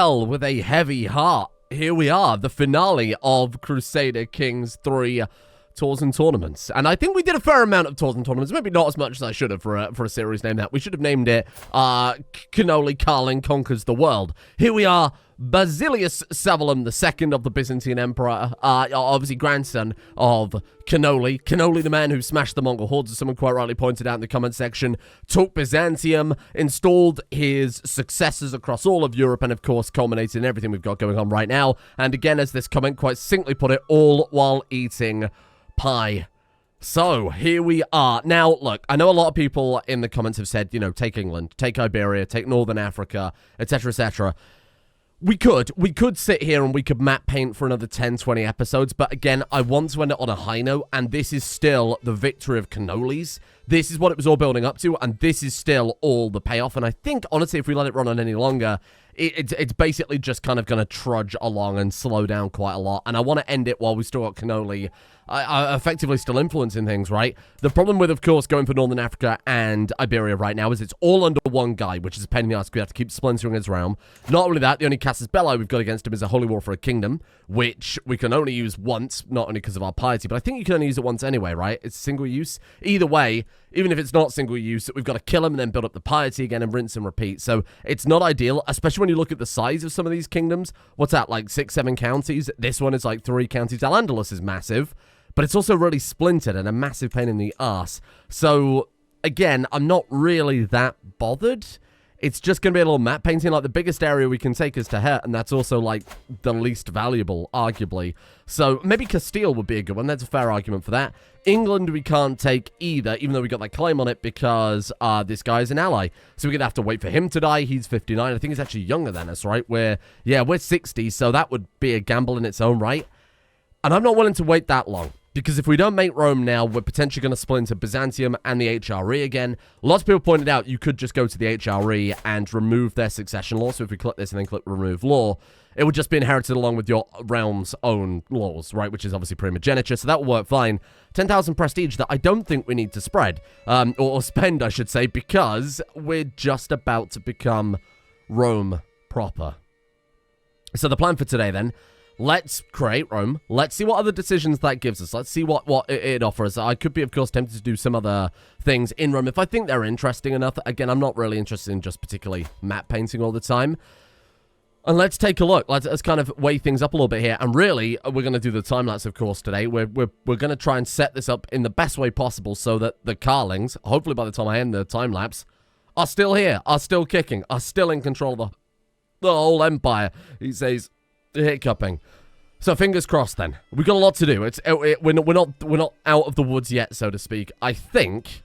Well, with a heavy heart, here we are, the finale of Crusader Kings 3 tours and tournaments. And I think we did a fair amount of tours and tournaments, maybe not as much as I should have for a series named that. We should have named it Baguette Karling Conquers the World. Here we are, Basilius Savalum II of the Byzantine Empire, obviously grandson of Cannoli, the man who smashed the Mongol hordes, as someone quite rightly pointed out in the comment section, took Byzantium, installed his successors across all of Europe, and of course culminated in everything we've got going on right now. And again, as this comment quite succinctly put it, all while eating pie. So, here we are. Now, look, I know a lot of people in the comments have said, you know, take England, take Iberia, take Northern Africa, etc., etc., We could sit here and we could map paint for another 10, 20 episodes, but again, I want to end it on a high note, and this is still the victory of cannolis. This is what it was all building up to, and this is still all the payoff, and I think, honestly, if we let it run on any longer, it's basically just kind of going to trudge along and slow down quite a lot, and I want to end it while we still got cannoli effectively still influencing things, right? The problem with, of course, going for Northern Africa and Iberia right now is it's all under one guy, which is a pain in the ass. We have to keep splintering his realm. Not only that, the only casus belli we've got against him is a holy war for a kingdom, which we can only use once, not only because of our piety, but I think you can only use it once anyway, right? It's single use. Either way, even if it's not single use, we've got to kill him and then build up the piety again and rinse and repeat. So it's not ideal, especially when you look at the size of some of these kingdoms. What's that, like 6, 7 counties? This one is like 3 counties. Al-Andalus is massive, but it's also really splintered and a massive pain in the ass. So, again, I'm not really that bothered. It's just going to be a little map painting. Like, the biggest area we can take is Teher, and that's also, like, the least valuable, arguably. So, maybe Castile would be a good one. That's a fair argument for that. England we can't take either, even though we got that claim on it, because this guy is an ally. So, we're going to have to wait for him to die. He's 59. I think he's actually younger than us, right? We're 60, so that would be a gamble in its own right. And I'm not willing to wait that long. Because if we don't make Rome now, we're potentially going to split into Byzantium and the HRE again. Lots of people pointed out you could just go to the HRE and remove their succession law. So if we click this and then click remove law, it would just be inherited along with your realm's own laws, right? Which is obviously primogeniture, so that will work fine. 10,000 prestige that I don't think we need to spread, or spend, I should say, because we're just about to become Rome proper. So the plan for today then, let's create Rome. Let's see what other decisions that gives us. Let's see what it offers. I could be, of course, tempted to do some other things in Rome if I think they're interesting enough. Again, I'm not really interested in just particularly map painting all the time. And let's take a look. Let's kind of weigh things up a little bit here. And really, we're going to do the time-lapse, of course, today. We're going to try and set this up in the best way possible so that the Karlings, hopefully by the time I end the time-lapse, are still here, are still kicking, are still in control of the whole empire. He says, hiccuping. So fingers crossed then. We've got a lot to do. We're not out of the woods yet, so to speak. I think,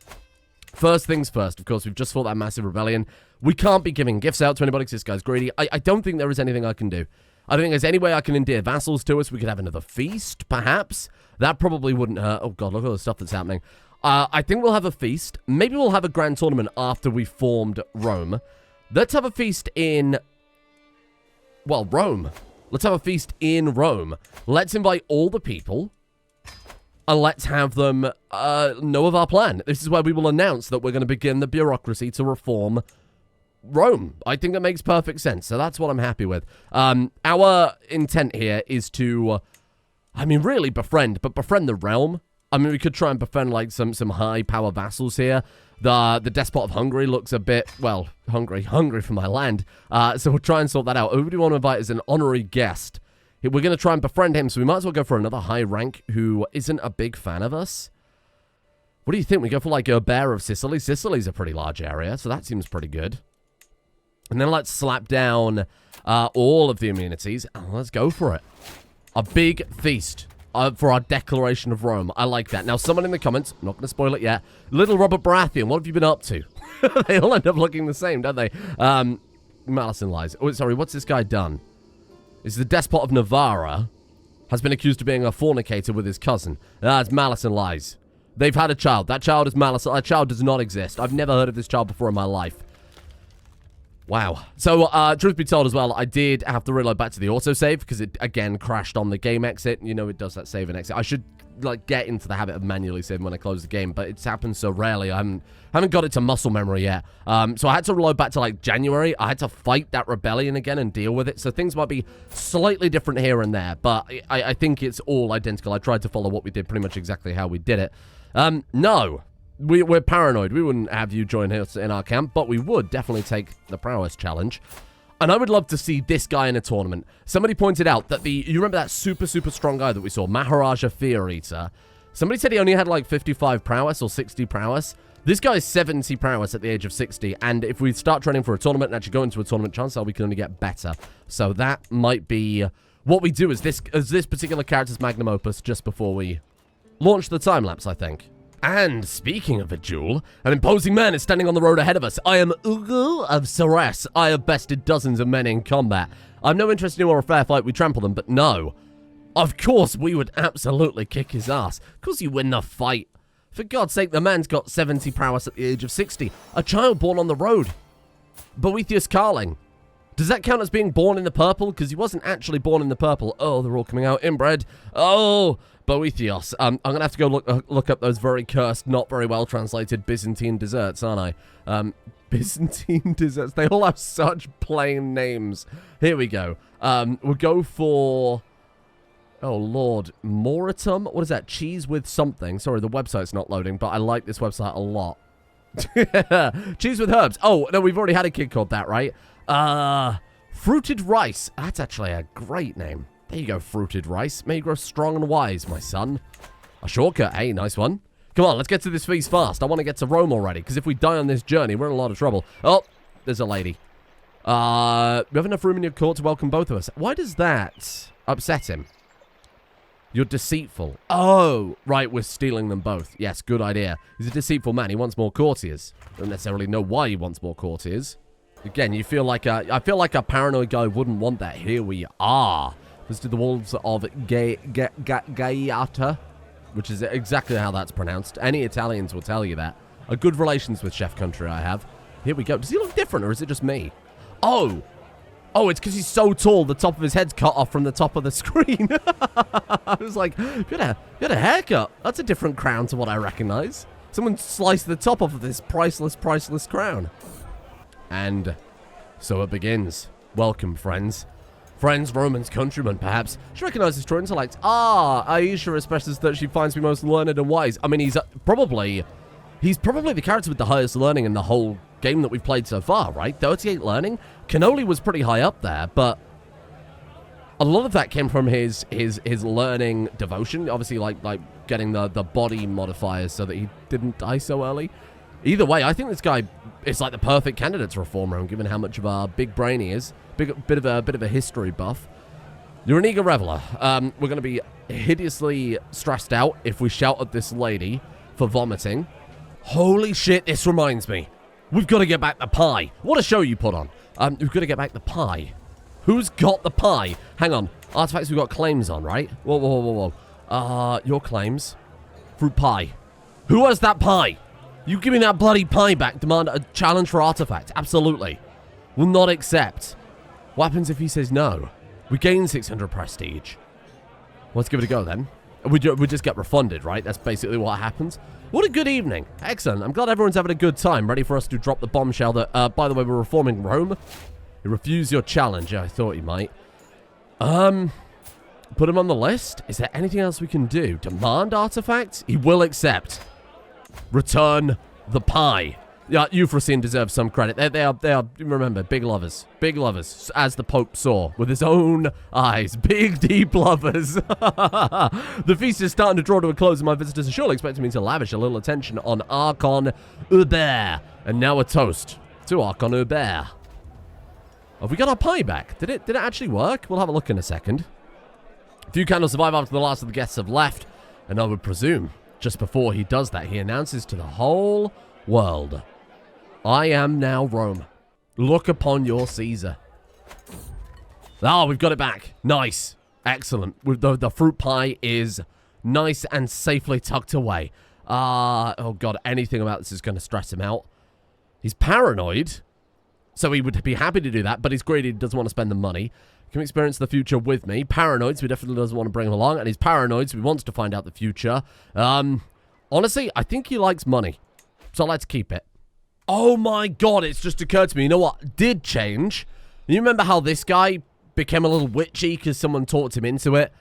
first things first, of course, we've just fought that massive rebellion. We can't be giving gifts out to anybody because this guy's greedy. I don't think there is anything I can do. I don't think there's any way I can endear vassals to us. We could have another feast, perhaps. That probably wouldn't hurt. Oh god, look at all the stuff that's happening. I think we'll have a feast. Maybe we'll have a grand tournament after we formed Rome. Let's have a feast in, well, Rome. Let's have a feast in Rome. Let's invite all the people, and let's have them know of our plan. This is where we will announce that we're going to begin the bureaucracy to reform Rome. I think that makes perfect sense, so that's what I'm happy with. Our intent here is to, I mean, really befriend, but befriend the realm. I mean, we could try and befriend, like, some high-power vassals here. The despot of Hungary looks a bit, well, hungry for my land. So we'll try and sort that out. Who do we want to invite as an honorary guest? We're going to try and befriend him, so we might as well go for another high rank who isn't a big fan of us. What do you think? We go for, like, a bear of Sicily. Sicily's a pretty large area, so that seems pretty good. And then let's slap down all of the immunities, and let's go for it. A big feast. For our declaration of Rome. I like that. Now, someone in the comments, I'm not going to spoil it yet, Little Robert Baratheon, what have you been up to? They all end up looking the same, don't they? Malice and lies. Oh, sorry, what's this guy done? This is the despot of Navarra, has been accused of being a fornicator with his cousin. That's malice and lies. They've had a child. That child is malice. That child does not exist. I've never heard of this child before in my life. Wow. So, truth be told as well, I did have to reload back to the autosave because it, again, crashed on the game exit. You know, it does that save and exit. I should like get into the habit of manually saving when I close the game, but it's happened so rarely. I haven't got it to muscle memory yet. So I had to reload back to like January. I had to fight that rebellion again and deal with it. So things might be slightly different here and there, but I think it's all identical. I tried to follow what we did pretty much exactly how we did it. No. We're paranoid. We wouldn't have you join us in our camp, but we would definitely take the prowess challenge. And I would love to see this guy in a tournament. Somebody pointed out that you remember that super, super strong guy that we saw, Maharaja Fear Eater? Somebody said he only had like 55 prowess or 60 prowess. This guy is 70 prowess at the age of 60, and if we start training for a tournament and actually go into a tournament, chances are we can only get better. So that might be what we do as this particular character's magnum opus just before we launch the time-lapse, I think. And speaking of a duel, an imposing man is standing on the road ahead of us. I am Ugu of Ceres. I have bested dozens of men in combat. I've no interest in or a fair fight, we trample them, but no. Of course, we would absolutely kick his ass. Of course you win the fight. For God's sake, the man's got 70 prowess at the age of 60. A child born on the road. Baguette Karling. Does that count as being born in the purple? Because he wasn't actually born in the purple. Oh, they're all coming out inbred. Oh, Boethios. I'm going to have to go look up those very cursed, not very well translated Byzantine desserts, aren't I? Byzantine desserts. They all have such plain names. Here we go. We'll go for... Oh, Lord. Moritum? What is that? Cheese with something. Sorry, the website's not loading, but I like this website a lot. Cheese with herbs. Oh, no, we've already had a kid called that, right? Fruited rice. That's actually a great name. There you go, fruited rice. May you grow strong and wise, my son. A shortcut, hey, nice one. Come on, let's get to this feast fast. I want to get to Rome already, because if we die on this journey, we're in a lot of trouble. Oh, there's a lady. We have enough room in your court to welcome both of us. Why does that upset him? You're deceitful. Oh, right, we're stealing them both. Yes, good idea. He's a deceitful man. He wants more courtiers. Don't necessarily know why he wants more courtiers. Again, you feel like I feel like a paranoid guy wouldn't want that. Here we are. Visited the walls of Gaiata, which is exactly how that's pronounced. Any Italians will tell you that. A good relations with Chef Country I have. Here we go. Does he look different, or is it just me? Oh, it's because he's so tall, the top of his head's cut off from the top of the screen. I was like, you had a haircut. That's a different crown to what I recognize. Someone sliced the top off of this priceless crown. And so it begins. Welcome, friends. Friends, Romans, countrymen, perhaps. She recognizes true intellect. Aisha expresses that she finds me most learned and wise. I mean, he's probably the character with the highest learning in the whole game that we've played so far, right? 38 learning. Cannoli was pretty high up there, but a lot of that came from his learning devotion. Obviously, like getting the body modifiers so that he didn't die so early. Either way, I think this guy is like the perfect candidate to reform Rome, given how much of a big brain he is. Bit of a history buff. You're an eager reveler. We're going to be hideously stressed out if we shout at this lady for vomiting. Holy shit, this reminds me. We've got to get back the pie. What a show you put on. We've got to get back the pie. Who's got the pie? Hang on. Artifacts we've got claims on, right? Whoa. Your claims. Fruit pie. Who has that pie? You give me that bloody pie back. Demand a challenge for artifact. Absolutely. Will not accept. What happens if he says no? We gain 600 prestige. Let's give it a go then. We just get refunded, right? That's basically what happens. What a good evening. Excellent. I'm glad everyone's having a good time. Ready for us to drop the bombshell that, by the way, we're reforming Rome. You refuse your challenge. Yeah, I thought you might. Put him on the list. Is there anything else we can do? Demand artifacts? He will accept. Return the pie. Yeah, Euphrosyne deserves some credit. They are, remember, big lovers. Big lovers, as the Pope saw with his own eyes. Big, deep lovers. The feast is starting to draw to a close, and my visitors are surely expecting me to lavish a little attention on Archon Hubert. And now a toast to Archon Hubert. Have we got our pie back? Did it actually work? We'll have a look in a second. A few candles survive after the last of the guests have left, and I would presume, just before he does that, he announces to the whole world, I am now Rome. Look upon your Caesar. Oh, we've got it back. Nice. Excellent. The fruit pie is nice and safely tucked away. Oh, God. Anything about this is going to stress him out. He's paranoid, so he would be happy to do that, but he's greedy. He doesn't want to spend the money. Come experience the future with me. Paranoid, so he definitely doesn't want to bring him along. And he's paranoid, so he wants to find out the future. Honestly, I think he likes money. So let's keep it. Oh my god, it's just occurred to me. You know what did change? You remember how this guy became a little witchy because someone talked him into it?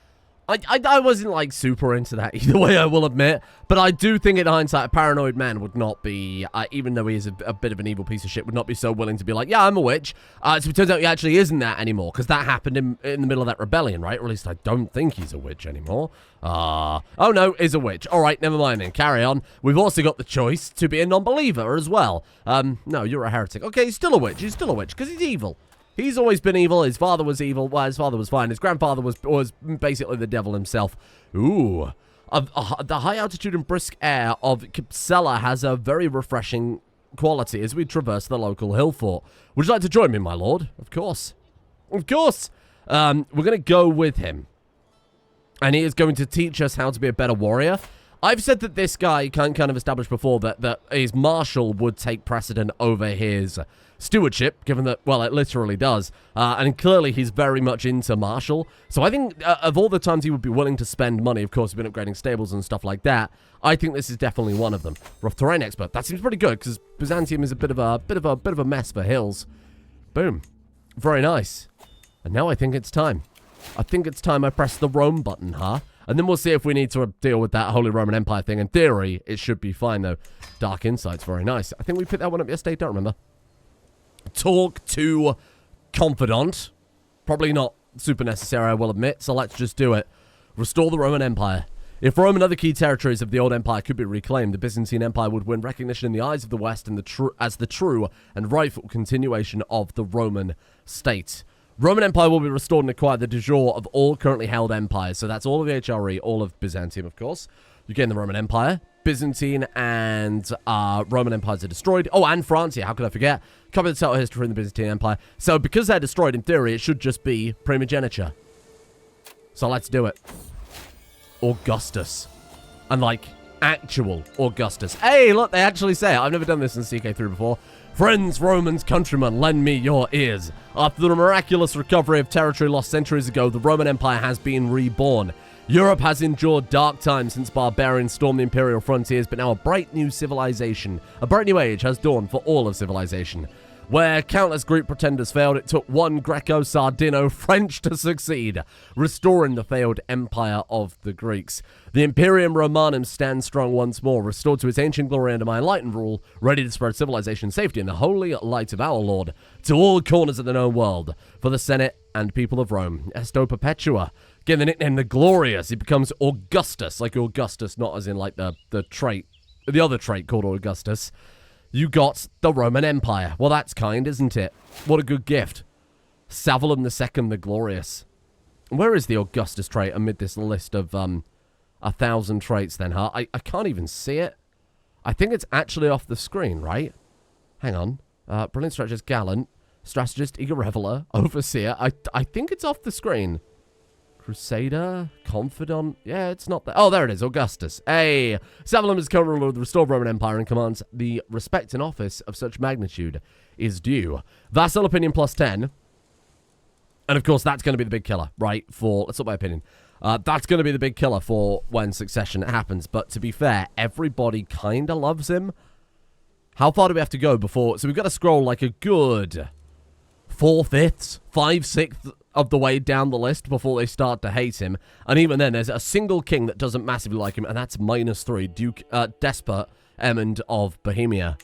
I wasn't, like, super into that either way, I will admit. But I do think, in hindsight, a paranoid man would not be, even though he is a bit of an evil piece of shit, would not be so willing to be like, yeah, I'm a witch. So it turns out he actually isn't that anymore, because that happened in the middle of that rebellion, right? Or at least I don't think he's a witch anymore. Oh, no, is a witch. All right, never mind then. Carry on. We've also got the choice to be a non-believer as well. No, you're a heretic. Okay, he's still a witch. He's still a witch, because he's evil. He's always been evil. His father was evil. Well, his father was fine. His grandfather was basically the devil himself. Ooh. The high altitude and brisk air of Capsella has a very refreshing quality as we traverse the local hill fort. Would you like to join me, my lord? Of course. Of course. We're going to go with him. And he is going to teach us how to be a better warrior. I've said that this guy kind of established before that his martial would take precedent over his stewardship, given that, well, it literally does. And clearly he's very much into martial. So I think of all the times he would be willing to spend money, of course, he's been upgrading stables and stuff like that, I think this is definitely one of them. Rough terrain expert. That seems pretty good, because Byzantium is a bit of a mess for hills. Boom. Very nice. And now I think it's time. I think it's time I press the Rome button, huh? And then we'll see if we need to deal with that Holy Roman Empire thing. In theory, it should be fine, though. Dark Insights, very nice. I think we picked that one up yesterday, don't remember. Talk to confidant. Probably not super necessary, I will admit, so let's just do it. Restore the Roman Empire. If Rome and other key territories of the old empire could be reclaimed, the Byzantine Empire would win recognition in the eyes of the West and as the true and rightful continuation of the Roman state. Roman Empire will be restored and acquire the de jure of all currently held empires. So that's all of the HRE, all of Byzantium, of course. You gain the Roman Empire. Byzantine and Roman empires are destroyed. Oh, and Francia, how could I forget? Cover the total history in the Byzantine Empire. So because they're destroyed, in theory, it should just be primogeniture. So let's do it. Augustus. And, like, actual Augustus. Hey, look, they actually say it. I've never done this in CK3 before. Friends, Romans, countrymen, lend me your ears. After the miraculous recovery of territory lost centuries ago, the Roman Empire has been reborn. Europe has endured dark times since barbarians stormed the imperial frontiers, but now a bright new civilization, a bright new age has dawned for all of civilization. Where countless Greek pretenders failed, it took one Greco-Sardino-French to succeed, restoring the failed empire of the Greeks. The Imperium Romanum stands strong once more, restored to its ancient glory under my enlightened rule, ready to spread civilization and safety in the holy light of our Lord, to all corners of the known world, for the Senate and people of Rome. Esto Perpetua. Given the nickname the Glorious, he becomes Augustus, like Augustus, not as in like the trait, the other trait called Augustus. You got the Roman Empire. Well, that's kind, isn't it? What a good gift. Savalum II the Glorious. Where is the Augustus trait amid this list of 1,000 traits then, huh? I can't even see it. I think it's actually off the screen, right? Hang on. Brilliant strategist, gallant. Strategist, eager reveler, overseer. I think it's off the screen. Crusader, confidant. Yeah, it's not there. Oh, there it is, Augustus. Hey, Savalum is co-ruler of the restored Roman Empire and commands the respect and office of such magnitude is due. Vassal opinion plus 10. And of course, that's going to be the big killer, right? That's not my opinion. That's going to be the big killer for when succession happens. But to be fair, everybody kind of loves him. How far do we have to go before? So we've got to scroll like a good 4/5, 5/6 of the way down the list before they start to hate him. And even then, there's a single king that doesn't massively like him, and that's -3, Duke Despot Emond of Bohemia.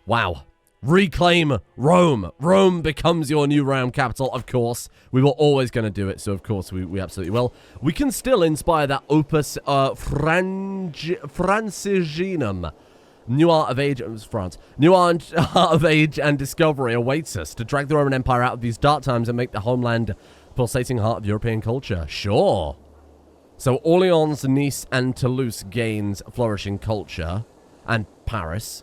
Wow. Reclaim Rome. Rome becomes your new realm capital, of course. We were always going to do it, so of course we absolutely will. We can still inspire that opus Franciginum. New art of age, it was France. New art of age and discovery awaits us to drag the Roman Empire out of these dark times and make the homeland pulsating heart of European culture. Sure. So Orleans, Nice, and Toulouse gains flourishing culture, and Paris.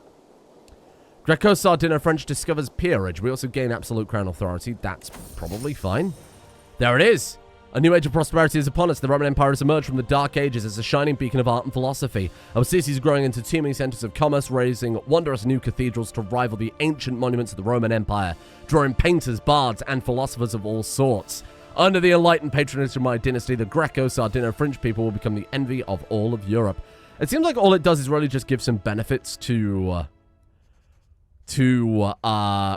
Greco-Sardino-French discovers peerage. We also gain absolute crown authority. That's probably fine. There it is. A new age of prosperity is upon us. The Roman Empire has emerged from the Dark Ages as a shining beacon of art and philosophy. Our cities are growing into teeming centers of commerce, raising wondrous new cathedrals to rival the ancient monuments of the Roman Empire, drawing painters, bards, and philosophers of all sorts. Under the enlightened patronage of my dynasty, the Greco-Sardino-French people will become the envy of all of Europe. It seems like all it does is really just give some benefits to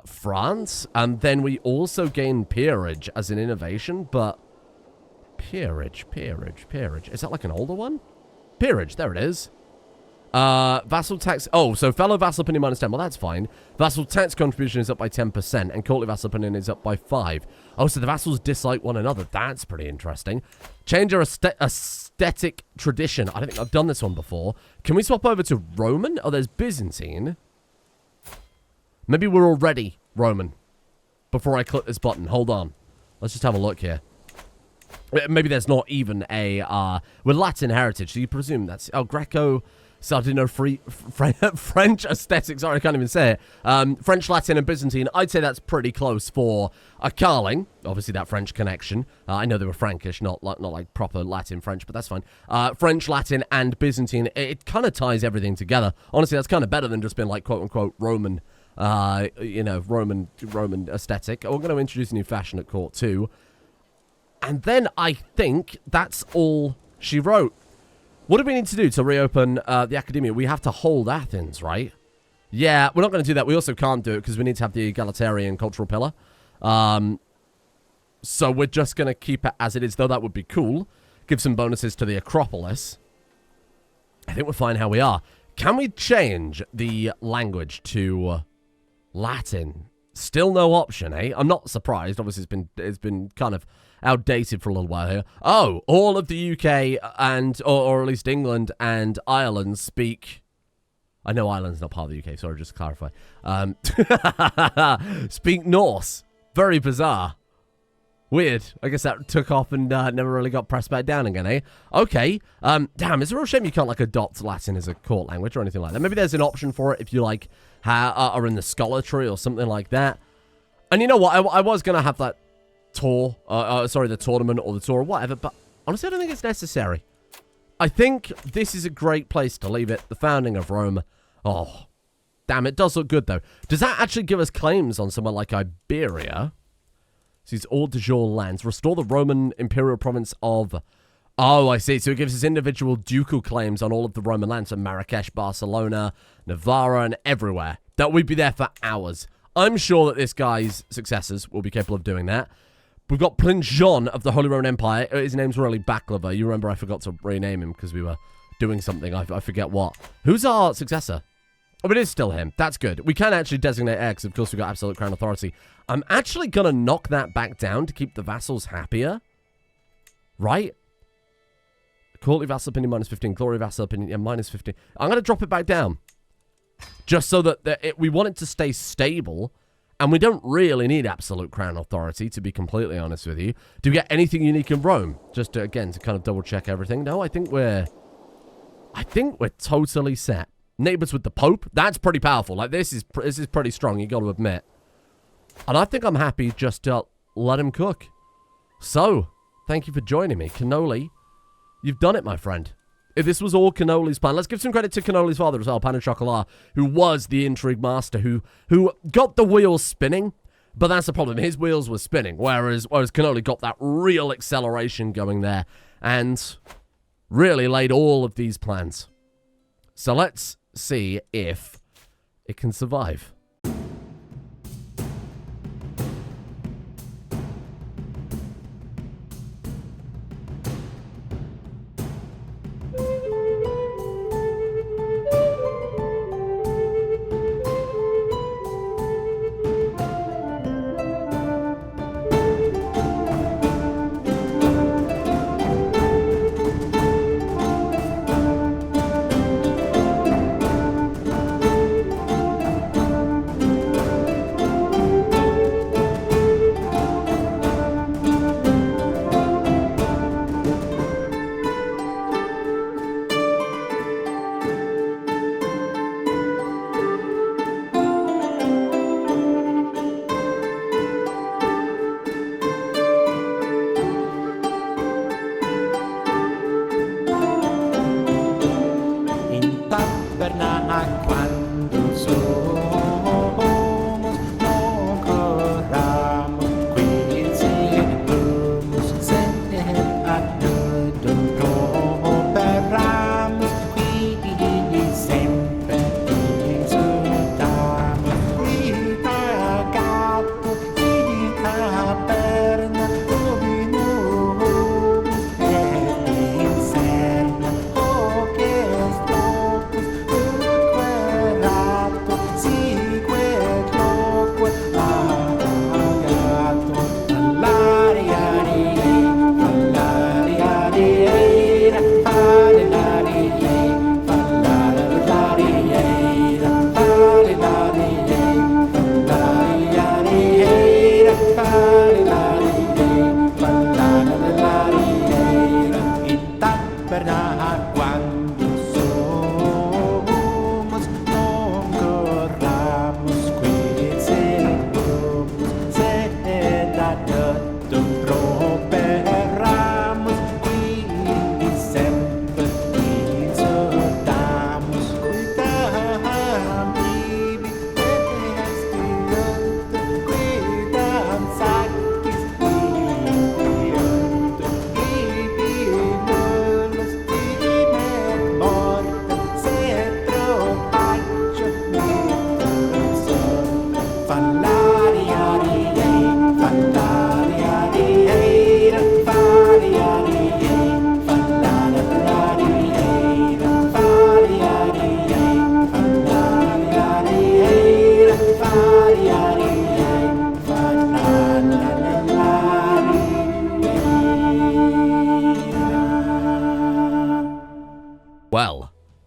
France, and then we also gain peerage as an innovation, but... Peerage. Is that like an older one? Peerage, there it is. Vassal tax... Oh, so fellow vassal opinion -10. Well, that's fine. Vassal tax contribution is up by 10%, and courtly vassal opinion is up by 5. Oh, so the vassals dislike one another. That's pretty interesting. Change our aesthetic tradition. I don't think I've done this one before. Can we swap over to Roman? Oh, there's Byzantine. Maybe we're already Roman before I click this button. Hold on. Let's just have a look here. Maybe there's not even a, with Latin heritage, so you presume that's, oh, Greco, Sardino, French aesthetics, sorry, I can't even say it. French, Latin, and Byzantine, I'd say that's pretty close for a Karling, obviously that French connection. I know they were Frankish, not like proper Latin French, but that's fine. French, Latin, and Byzantine, it kind of ties everything together. Honestly, that's kind of better than just being like, quote-unquote, Roman, Roman aesthetic. We're going to introduce a new fashion at court, too. And then I think that's all she wrote. What do we need to do to reopen the academia? We have to hold Athens, right? Yeah, we're not going to do that. We also can't do it because we need to have the egalitarian cultural pillar. So we're just going to keep it as it is, though that would be cool. Give some bonuses to the Acropolis. I think we're fine how we are. Can we change the language to Latin? Still no option, eh? I'm not surprised. Obviously, it's been kind of outdated for a little while here. Oh, all of the UK and, or at least England and Ireland speak... I know Ireland's not part of the UK, sorry, just to clarify. Speak Norse. Very bizarre. Weird. I guess that took off and never really got pressed back down again, eh? Okay. Damn, it's a real shame you can't, like, adopt Latin as a court language or anything like that. Maybe there's an option for it if you, like, are in the scholarly or something like that. And you know what? I was going to have that tour, the tournament or the tour or whatever, but honestly, I don't think it's necessary. I think this is a great place to leave it. The founding of Rome. Oh, damn, it does look good, though. Does that actually give us claims on somewhere like Iberia? These all de jure lands. Restore the Roman imperial province of... Oh, I see. So it gives us individual ducal claims on all of the Roman lands. So Marrakesh, Barcelona, Navarra, and everywhere. That we'd be there for hours. I'm sure that this guy's successors will be capable of doing that. We've got Prince John of the Holy Roman Empire. His name's really Baklava. You remember I forgot to rename him because we were doing something. I forget what. Who's our successor? Oh, it is still him. That's good. We can actually designate heir because, of course, we've got absolute crown authority. I'm actually going to knock that back down to keep the vassals happier. Right? Courtly vassal opinion -15. Glory vassal opinion, yeah, -15. I'm going to drop it back down. Just so that we want it to stay stable. And we don't really need absolute crown authority, to be completely honest with you. Do we get anything unique in Rome? Just, again, to kind of double-check everything. No, I think we're totally set. Neighbors with the Pope? That's pretty powerful. Like, this is pretty strong, you got to admit. And I think I'm happy just to let him cook. So, thank you for joining me. Cannoli, you've done it, my friend. If this was all Cannoli's plan, let's give some credit to Cannoli's father as well, Pan and Chocolat, who was the intrigue master, who got the wheels spinning. But that's the problem. His wheels were spinning, whereas Cannoli got that real acceleration going there and really laid all of these plans. So let's see if it can survive.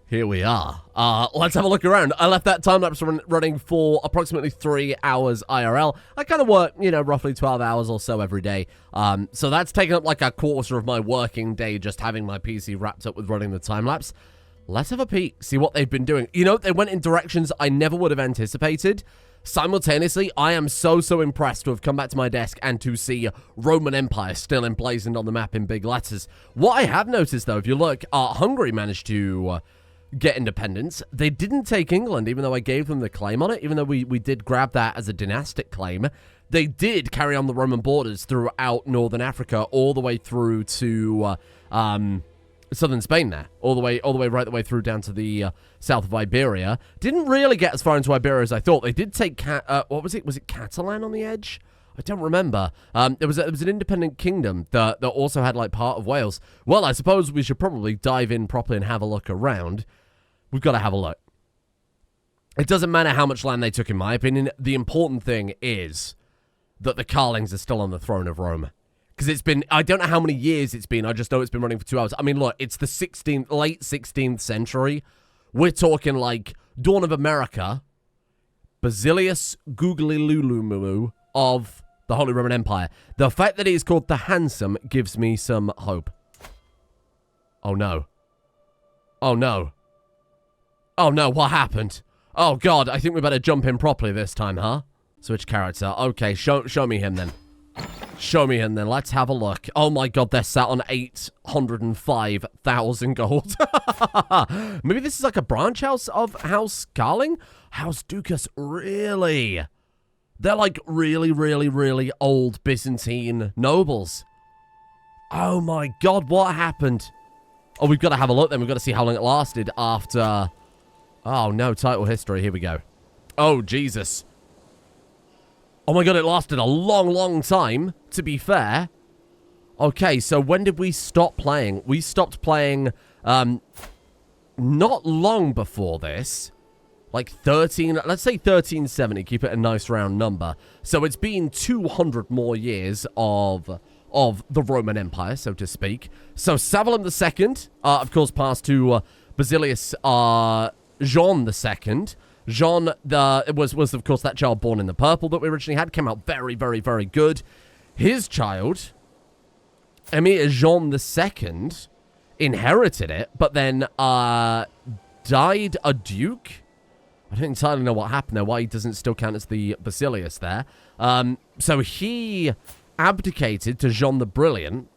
Here we are. Let's have a look around. I left that time-lapse running for approximately 3 hours IRL. I kind of work, you know, roughly 12 hours or so every day. So that's taken up like a quarter of my working day just having my PC wrapped up with running the time-lapse. Let's have a peek, see what they've been doing. You know, they went in directions I never would have anticipated. Simultaneously, I am so impressed to have come back to my desk and to see Roman Empire still emblazoned on the map in big letters. What I have noticed, though, if you look, Hungary managed to get independence. They didn't take England, even though I gave them the claim on it, even though we did grab that as a dynastic claim. They did carry on the Roman borders throughout northern Africa, all the way through to southern Spain there, all the way right the way through down to the south of Iberia. Didn't really get as far into Iberia as I thought. They did take what was it? Was it Catalan on the edge? I don't remember. There was an independent kingdom that also had like part of Wales. Well, I suppose we should probably dive in properly and have a look around. We've got to have a look. It doesn't matter how much land they took, in my opinion. The important thing is that the Karlings are still on the throne of Rome. Because it's been, I don't know how many years it's been, I just know it's been running for 2 hours. I mean, look, it's the late 16th century. We're talking like Dawn of America, Basilius Googly Lulu of the Holy Roman Empire. The fact that it is called the Handsome gives me some hope. Oh no. Oh no. Oh no, what happened? Oh god, I think we better jump in properly this time, huh? Switch character. Okay, show me him then. Show me him then. Let's have a look. Oh my god, they're sat on 805,000 gold. Maybe this is like a branch house of House Karling? House Ducas, really? They're like really old Byzantine nobles. Oh my god, what happened? Oh, we've got to have a look then. We've got to see how long it lasted after... Oh no, title history. Here we go. Oh, Jesus. Oh my god, it lasted a long time, to be fair. Okay, so when did we stop playing? We stopped playing, not long before this. Like 13, let's say 1370, keep it a nice round number. So it's been 200 more years of the Roman Empire, so to speak. So Savalum II, of course, passed to Basilius Jean II. Jean, was of course that child born in the purple that we originally had, came out very good. His child, Emir Jean II, inherited it, but then died a duke. I don't entirely know what happened there, why he doesn't still count as the Basilius there. So he abdicated to Jean the Brilliant.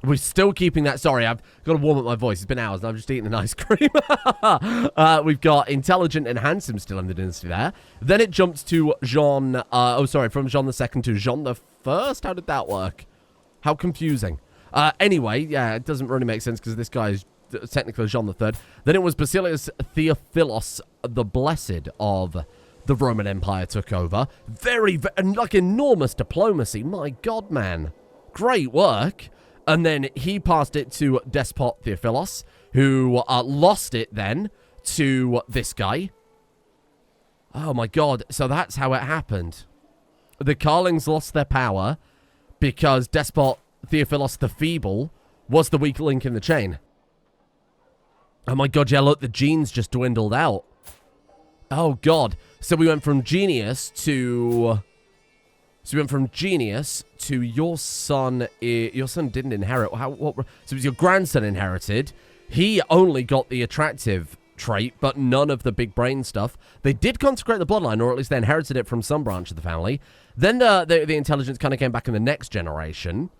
We're still keeping that. Sorry, I've got to warm up my voice. It's been hours and I've just eaten an ice cream. We've got Intelligent and Handsome still in the dynasty there. Then it jumps to Jean... from Jean II to Jean the First? How did that work? How confusing. Anyway, yeah, it doesn't really make sense because this guy is technically Jean III. Then it was Basilius Theophilos the Blessed of the Roman Empire took over. Very like enormous diplomacy. My God, man. Great work. And then he passed it to Despot Theophilos, who lost it then to this guy. Oh my god, so that's how it happened. The Karlings lost their power because Despot Theophilos the Feeble was the weak link in the chain. Oh my god, yeah, look, the genes just dwindled out. Oh god, so we went from genius to... So we went from genius to your son didn't inherit. So it was your grandson inherited. He only got the attractive trait, but none of the big brain stuff. They did consecrate the bloodline, or at least they inherited it from some branch of the family. Then the intelligence kind of came back in the next generation.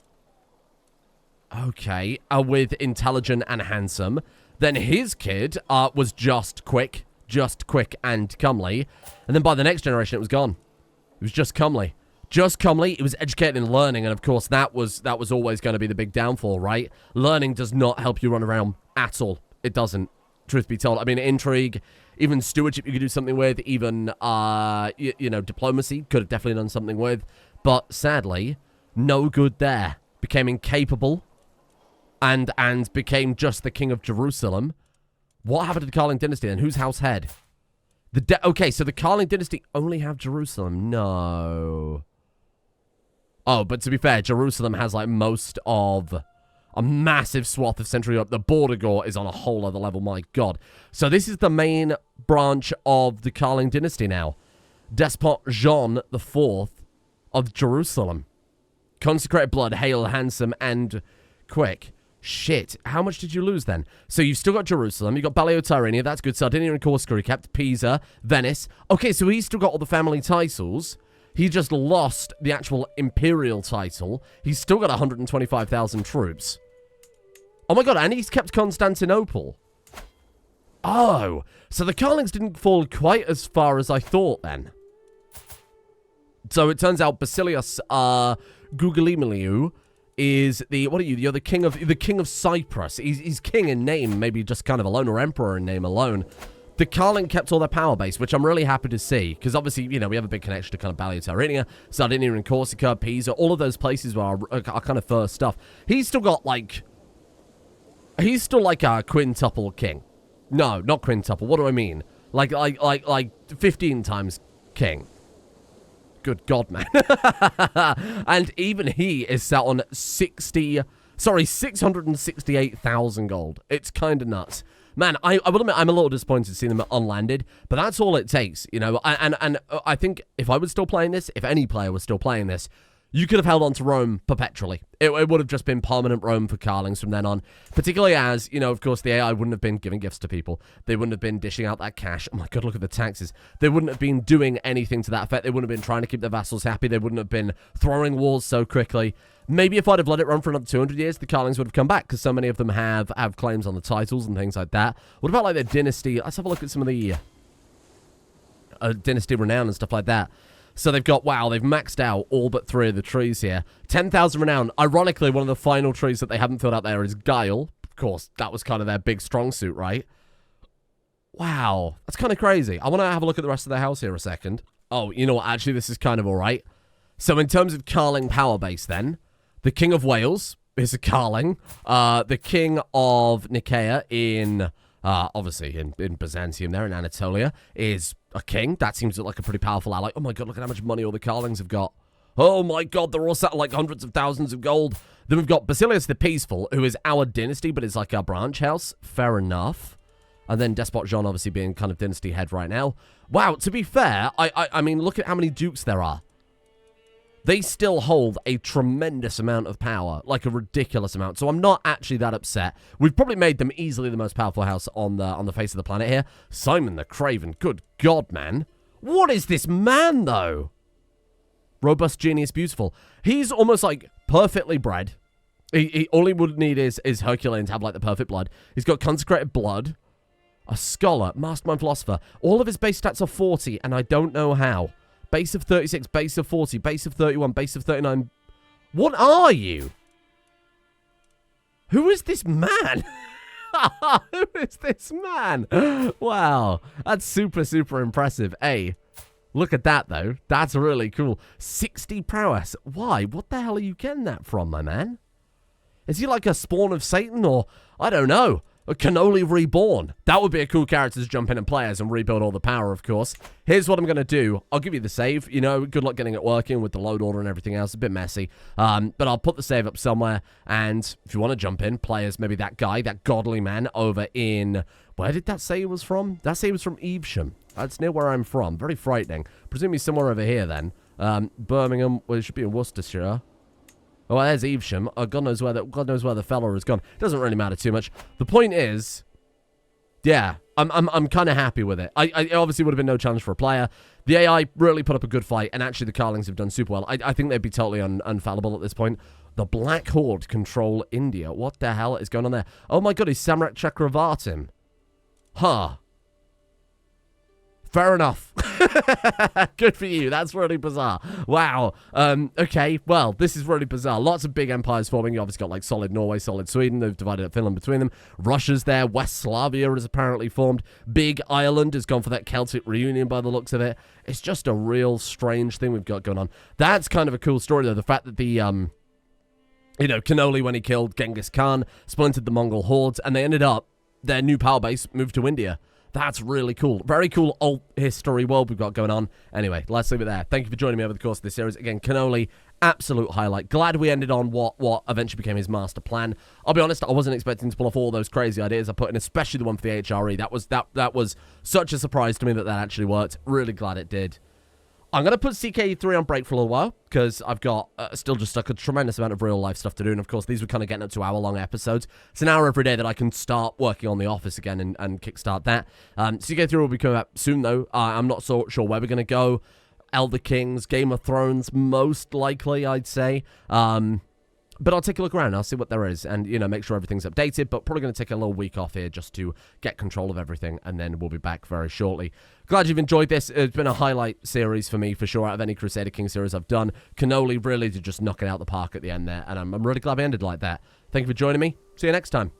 Okay, with intelligent and handsome. Then his kid was just quick and comely. And then by the next generation, it was gone. It was just comely. Just comely, it was educated in learning, and of course that was always going to be the big downfall, right? Learning does not help you run around at all. It doesn't, truth be told. I mean, intrigue, even stewardship you could do something with, even, you know, diplomacy could have definitely done something with, but sadly, no good there. Became incapable, and became just the king of Jerusalem. What happened to the Karling dynasty then? Who's house head? Okay, so the Karling dynasty only have Jerusalem? No. Oh, but to be fair, Jerusalem has, like, most of a massive swath of Central Europe. The border gore is on a whole other level, my god. So this is the main branch of the Karling dynasty now. Despot Jean IV of Jerusalem. Consecrated blood, hail, handsome, and quick. Shit, how much did you lose then? So you've still got Jerusalem, you've got Ballio-Tyrrhenia, that's good. Sardinia and Corsica he kept, Pisa, Venice. Okay, so he's still got all the family titles. He just lost the actual imperial title. He's still got 125,000 troops. Oh my god, and he's kept Constantinople. Oh, so the Karlings didn't fall quite as far as I thought then. So it turns out Basilius Guglielmo is the, what are you? You're the king of Cyprus. He's king in name, maybe just kind of alone, or emperor in name alone. The Karling kept all their power base, which I'm really happy to see, because obviously, you know, we have a big connection to kind of Ballio-Tyrrhenia, Sardinia and Corsica, Pisa, all of those places were our kind of first stuff. He's still got like a quintuple king. No, not quintuple. What do I mean? Like 15 times king. Good God, man. And even he is set on 668,000 gold. It's kind of nuts. Man, I will admit I'm a little disappointed seeing them unlanded, but that's all it takes, you know. And I think if I was still playing this, if any player was still playing this, you could have held on to Rome perpetually. It would have just been permanent Rome for Karlings from then on. Particularly as, you know, of course, the AI wouldn't have been giving gifts to people. They wouldn't have been dishing out that cash. Oh my god, look at the taxes. They wouldn't have been doing anything to that effect. They wouldn't have been trying to keep their vassals happy. They wouldn't have been throwing walls so quickly. Maybe if I'd have let it run for another 200 years, the Karlings would have come back, because so many of them have claims on the titles and things like that. What about, like, their dynasty? Let's have a look at some of the dynasty renown and stuff like that. So they've got, wow, they've maxed out all but 3 of the trees here. 10,000 renown. Ironically, one of the final trees that they haven't filled out there is Guile. Of course, that was kind of their big strong suit, right? Wow, that's kind of crazy. I want to have a look at the rest of their house here a second. Oh, you know what? Actually, this is kind of all right. So in terms of Karling power base then, the King of Wales is a Karling. The King of Nicaea in... obviously, in Byzantium there, in Anatolia, is a king. That seems like a pretty powerful ally. Oh my god, look at how much money all the Karlings have got. Oh my god, they're all sat like hundreds of thousands of gold. Then we've got Basilius the Peaceful, who is our dynasty, but is like our branch house. Fair enough. And then Despot Jean obviously being kind of dynasty head right now. Wow, to be fair, I mean, look at how many dukes there are. They still hold a tremendous amount of power, like a ridiculous amount. So I'm not actually that upset. We've probably made them easily the most powerful house on the face of the planet here. Simon the Craven, good God, man. What is this man, though? Robust, genius, beautiful. He's almost like perfectly bred. All he would need is Herculean to have like the perfect blood. He's got consecrated blood, a scholar, mastermind philosopher. All of his base stats are 40, and I don't know how. Base of 36, base of 40, base of 31, base of 39. What are you? Who is this man? Who is this man? Wow. That's super, super impressive. Hey, look at that, though. That's really cool. 60 prowess. Why? What the hell are you getting that from, my man? Is he like a spawn of Satan, or, I don't know, a cannoli reborn? That would be a cool character to jump in and play as and rebuild all the power, of course. Here's what I'm going to do. I'll give you the save. You know, good luck getting it working with the load order and everything else. A bit messy. But I'll put the save up somewhere. And if you want to jump in, play as maybe that guy, that godly man over in... Where did that say he was from? That say he was from Evesham. That's near where I'm from. Very frightening. Presumably somewhere over here, then. Birmingham. Well, it should be in Worcestershire. Oh, well, there's Evesham. God knows where the fella has gone. It doesn't really matter too much. The point is, yeah, I'm kind of happy with it. I obviously would have been no challenge for a player. The AI really put up a good fight, and actually the Karlings have done super well. I think they'd be totally unfallible at this point. The Black Horde control India. What the hell is going on there? Oh my god, he's Samrat Chakravartin. Huh. Fair enough. Good for you. That's really bizarre. Wow. Okay, well, this is really bizarre. Lots of big empires forming. You obviously got, like, solid Norway, solid Sweden. They've divided up Finland between them. Russia's there. West Slavia is apparently formed. Big Ireland has gone for that Celtic reunion by the looks of it. It's just a real strange thing we've got going on. That's kind of a cool story, though. The fact that the, you know, Cannoli, when he killed Genghis Khan, splintered the Mongol hordes, and they ended up, their new power base moved to India. That's really cool. Very cool alt history world we've got going on. Anyway, let's leave it there. Thank you for joining me over the course of this series. Again, Cannoli absolute highlight. Glad we ended on what eventually became his master plan. I'll be honest, I wasn't expecting to pull off all those crazy ideas I put in, especially the one for the HRE. That was such a surprise to me that actually worked. Really glad it did. I'm going to put CK3 on break for a little while, because I've got still just stuck a tremendous amount of real-life stuff to do, and of course, these were kind of getting up to hour-long episodes. It's an hour every day that I can start working on The Office again and kickstart that. CK3 will be coming up soon, though. I'm not so sure where we're going to go. Elder Kings, Game of Thrones, most likely, I'd say. But I'll take a look around. I'll see what there is and, you know, make sure everything's updated. But probably going to take a little week off here just to get control of everything. And then we'll be back very shortly. Glad you've enjoyed this. It's been a highlight series for me, for sure, out of any Crusader King series I've done. Cannoli really did just knock it out the park at the end there. And I'm really glad we ended like that. Thank you for joining me. See you next time.